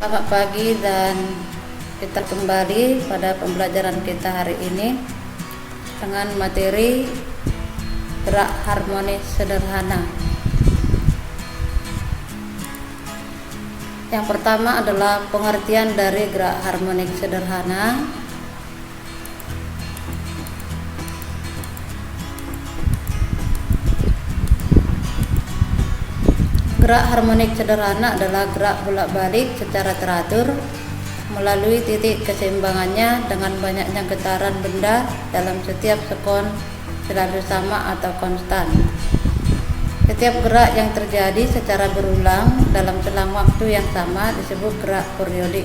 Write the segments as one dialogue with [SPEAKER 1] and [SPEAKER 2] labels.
[SPEAKER 1] Selamat pagi dan kita kembali pada pembelajaran kita hari ini dengan materi gerak harmonis sederhana. Yang pertama adalah pengertian dari gerak harmonik sederhana. Gerak harmonik sederhana adalah gerak bolak-balik secara teratur melalui titik keseimbangannya dengan banyaknya getaran benda dalam setiap sekon selalu sama atau konstan. Setiap gerak yang terjadi secara berulang dalam selang waktu yang sama disebut gerak periodik.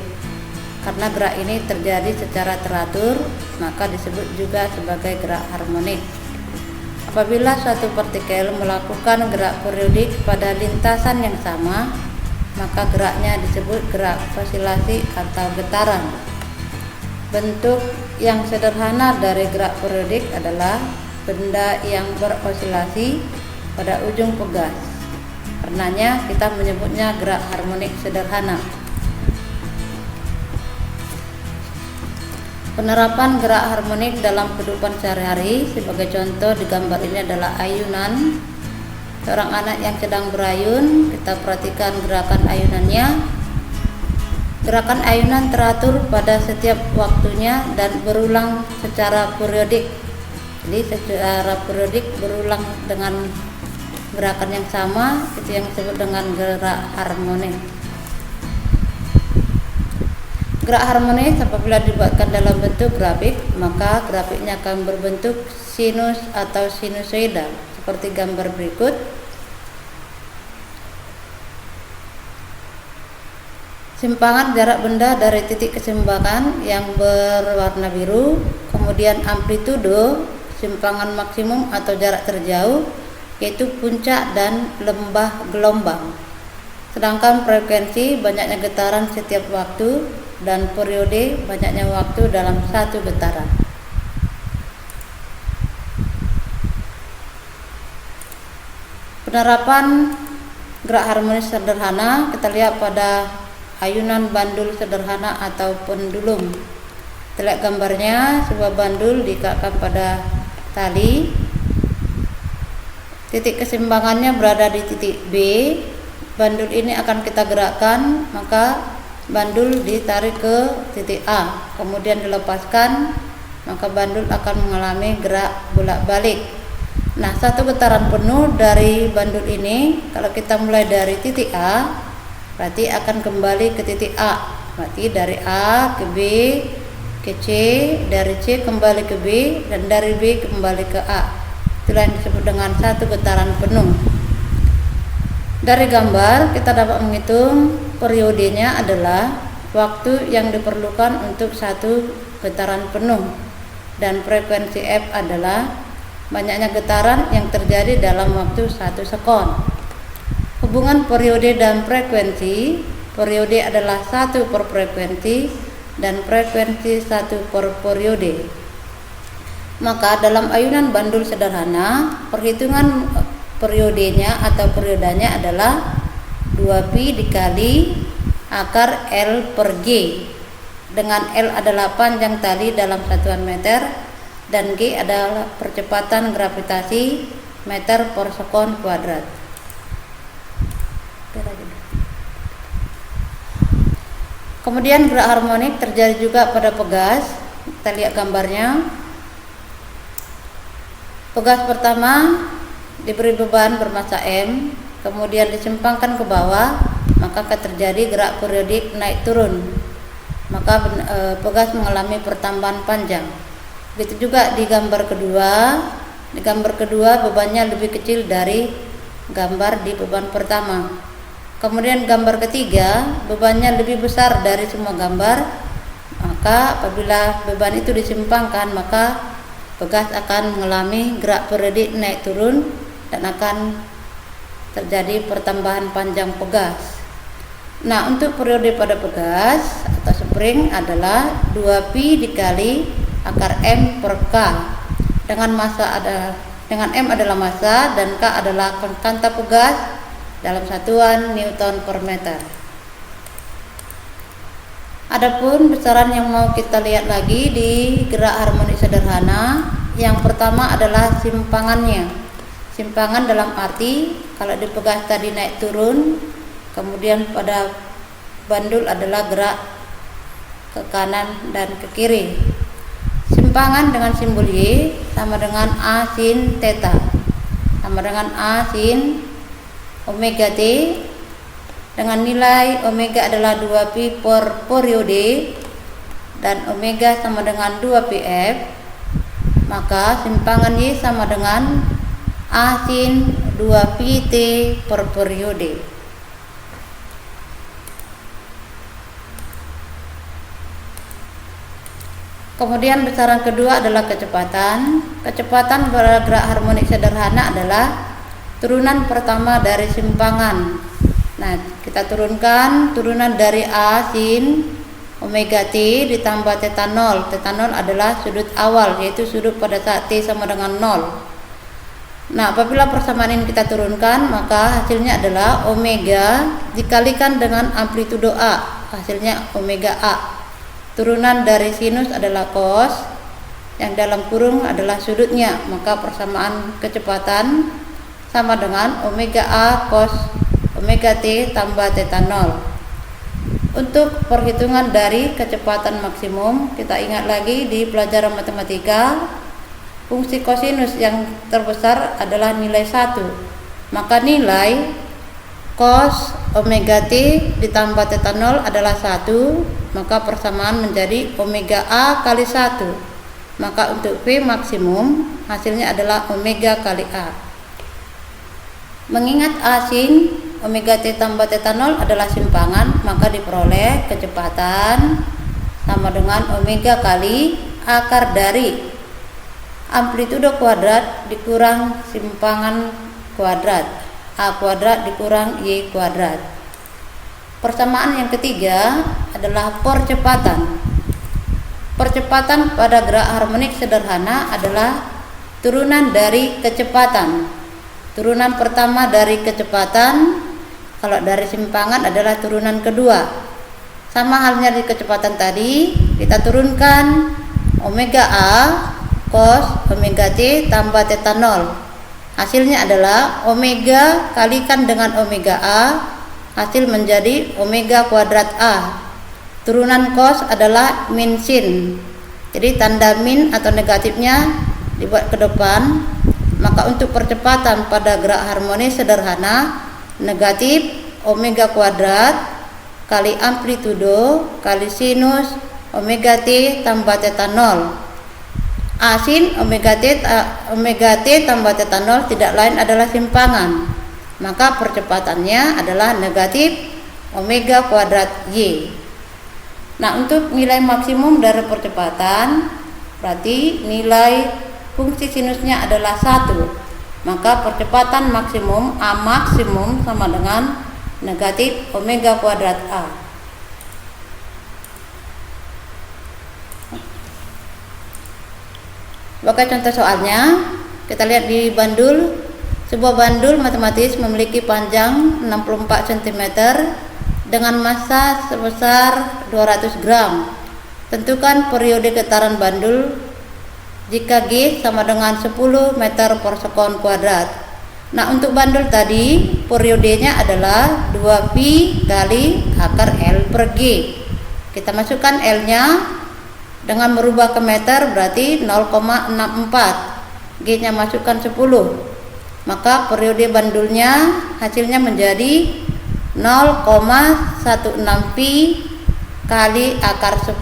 [SPEAKER 1] Karena gerak ini terjadi secara teratur, maka disebut juga sebagai gerak harmonik. Apabila suatu partikel melakukan gerak periodik pada lintasan yang sama, maka geraknya disebut gerak osilasi atau getaran. Bentuk yang sederhana dari gerak periodik adalah benda yang berosilasi pada ujung pegas. Karenanya kita menyebutnya gerak harmonik sederhana. Penerapan gerak harmonik dalam kehidupan sehari-hari sebagai contoh di gambar ini adalah ayunan. Seorang anak yang sedang berayun, kita perhatikan gerakan ayunannya. Gerakan ayunan teratur pada setiap waktunya dan berulang secara periodik. Jadi secara periodik berulang dengan gerakan yang sama, itu yang disebut dengan gerak harmonik. Gerak harmonis apabila dibuatkan dalam bentuk grafik, maka grafiknya akan berbentuk sinus atau sinusoidal seperti gambar berikut. Simpangan jarak benda dari titik keseimbangan yang berwarna biru, kemudian amplitudo simpangan maksimum atau jarak terjauh, yaitu puncak dan lembah gelombang. Sedangkan frekuensi banyaknya getaran setiap waktu dan periode banyaknya waktu dalam satu getaran. Penerapan gerak harmonis sederhana kita lihat pada ayunan bandul sederhana atau pendulum. Kita lihat gambarnya, sebuah bandul diikatkan pada tali. Titik keseimbangannya berada di titik B. Bandul ini akan kita gerakkan, maka bandul ditarik ke titik A, kemudian dilepaskan, maka bandul akan mengalami gerak bolak-balik. Nah, satu getaran penuh dari bandul ini, kalau kita mulai dari titik A, berarti akan kembali ke titik A. Berarti dari A ke B, ke C, dari C kembali ke B, dan dari B kembali ke A. Itulah yang disebut dengan satu getaran penuh. Dari gambar kita dapat menghitung periodenya adalah waktu yang diperlukan untuk satu getaran penuh, dan frekuensi F adalah banyaknya getaran yang terjadi dalam waktu 1 sekon. Hubungan periode dan frekuensi, periode adalah 1 per frekuensi dan frekuensi 1 per periode. Maka dalam ayunan bandul sederhana, perhitungan periodenya atau periodanya adalah 2pi dikali akar L per G, dengan L adalah panjang tali dalam satuan meter dan G adalah percepatan gravitasi meter per sekon kuadrat. Kemudian gerak harmonik terjadi juga pada pegas. Kita lihat gambarnya. Pegas pertama diberi beban bermassa M, kemudian disimpangkan ke bawah, maka akan terjadi gerak periodik naik turun, maka pegas mengalami pertambahan panjang. Begitu juga di gambar kedua. Di gambar kedua bebannya lebih kecil dari gambar di beban pertama. Kemudian gambar ketiga bebannya lebih besar dari semua gambar, maka apabila beban itu disimpangkan, maka pegas akan mengalami gerak periodik naik turun dan akan terjadi pertambahan panjang pegas. Nah, untuk periode pada pegas atau spring adalah 2pi dikali akar M per K, dengan M adalah massa dan K adalah konstanta pegas dalam satuan Newton per meter. Adapun besaran yang mau kita lihat lagi di gerak harmonik sederhana, yang pertama adalah simpangannya. Simpangan dalam arti kalau dipegas tadi naik turun, kemudian pada bandul adalah gerak ke kanan dan ke kiri. Simpangan dengan simbol Y sama dengan A sin theta, sama dengan A sin omega T, dengan nilai omega adalah 2pi per periode dan omega sama dengan 2pf, maka simpangan Y sama dengan A sin 2pt per periode. Kemudian besaran kedua adalah kecepatan. Kecepatan pada gerak harmonik sederhana adalah turunan pertama dari simpangan. Nah, kita turunkan turunan dari A sin omega T ditambah theta 0. Theta 0 adalah sudut awal, yaitu sudut pada saat T sama dengan 0. Nah, apabila persamaan ini kita turunkan, maka hasilnya adalah omega dikalikan dengan amplitudo A, hasilnya omega A. Turunan dari sinus adalah cos, yang dalam kurung adalah sudutnya, maka persamaan kecepatan sama dengan omega A cos omega T tambah theta 0. Untuk perhitungan dari kecepatan maksimum, kita ingat lagi di pelajaran matematika, fungsi kosinus yang terbesar adalah nilai 1. Maka nilai cos omega T ditambah theta 0 adalah 1, maka persamaan menjadi omega A kali 1. Maka untuk V maksimum hasilnya adalah omega kali A. Mengingat A sin omega T tambah theta 0 adalah simpangan, maka diperoleh kecepatan sama dengan omega kali akar dari amplitudo kuadrat dikurang simpangan kuadrat, A kuadrat dikurang Y kuadrat. Persamaan yang ketiga adalah percepatan. Percepatan pada gerak harmonik sederhana adalah turunan dari kecepatan. Turunan pertama dari kecepatan, kalau dari simpangan adalah turunan kedua. Sama halnya di kecepatan tadi, kita turunkan omega A cos omega T tambah theta 0. Hasilnya adalah omega kalikan dengan omega A, hasil menjadi omega kuadrat A. Turunan cos adalah min sin, jadi tanda min atau negatifnya dibuat ke depan. Maka untuk percepatan pada gerak harmonis sederhana, negatif omega kuadrat kali amplitudo kali sinus omega T tambah theta 0. A sin omega T tambah theta 0 tidak lain adalah simpangan, maka percepatannya adalah negatif omega kuadrat Y. Nah, untuk nilai maksimum dari percepatan, berarti nilai fungsi sinusnya adalah 1, maka percepatan maksimum A maksimum sama dengan negatif omega kuadrat A. Sebagai contoh soalnya, kita lihat di bandul. Sebuah bandul matematis memiliki panjang 64 cm dengan massa sebesar 200 gram. Tentukan periode getaran bandul jika G sama dengan 10 meter per sekon kuadrat. Nah, untuk bandul tadi periodenya adalah 2pi kali akar L per G. Kita masukkan L nya dengan merubah ke meter, berarti 0,64. G nya masukkan 10, maka periode bandulnya hasilnya menjadi 0,16 pi kali akar 10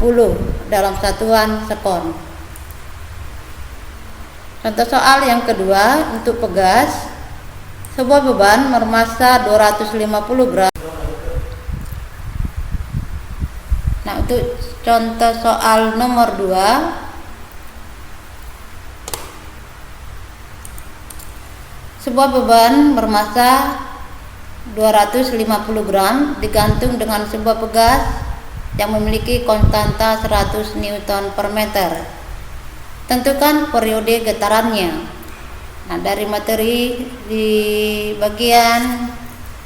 [SPEAKER 1] dalam satuan sekon. Contoh soal yang kedua, untuk pegas. Sebuah beban bermassa 250 gram. Nah, untuk contoh soal nomor 2, sebuah beban bermassa 250 gram digantung dengan sebuah pegas yang memiliki konstanta 100 Newton per meter. Tentukan periode getarannya. Nah, dari materi di bagian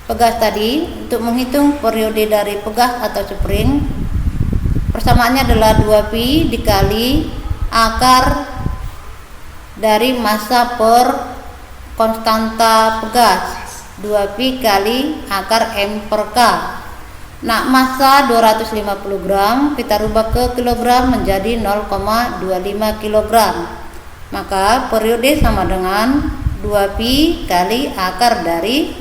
[SPEAKER 1] pegas tadi, untuk menghitung periode dari pegas atau spring, Persamaannya adalah 2pi dikali akar dari massa per konstanta pegas, 2pi kali akar M per K. Nah, massa 250 gram kita rubah ke kilogram menjadi 0,25 kg. Maka periode sama dengan 2pi kali akar dari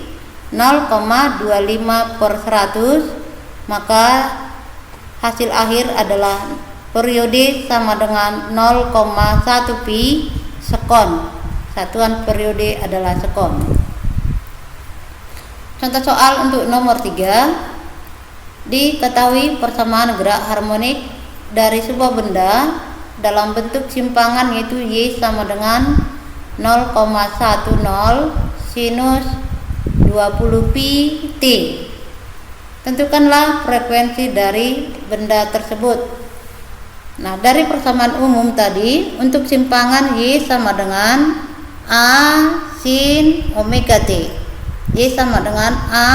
[SPEAKER 1] 0,25 per 100. Maka hasil akhir adalah periode sama dengan 0,1 pi sekon. Satuan periode adalah sekon. Contoh soal untuk nomor 3. Diketahui persamaan gerak harmonik dari sebuah benda dalam bentuk simpangan, yaitu Y sama dengan 0,10 sinus 20 pi T. Tentukanlah frekuensi dari benda tersebut. Nah, dari persamaan umum tadi, untuk simpangan Y sama dengan A sin omega T. Y sama dengan A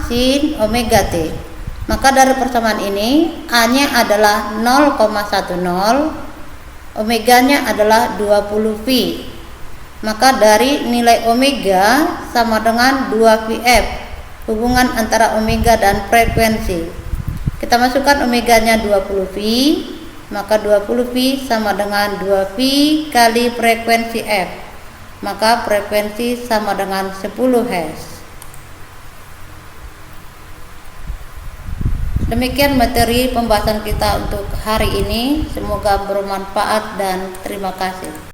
[SPEAKER 1] sin omega T. Maka dari persamaan ini A-nya adalah 0,10, omega-nya adalah 20 pi. Maka dari nilai omega sama dengan 2πf, hubungan antara omega dan frekuensi. Kita masukkan omega-nya 20 pi, maka 20 pi sama dengan 2 pi kali frekuensi f. Maka frekuensi sama dengan 10 Hz. Demikian materi pembahasan kita untuk hari ini. Semoga bermanfaat dan terima kasih.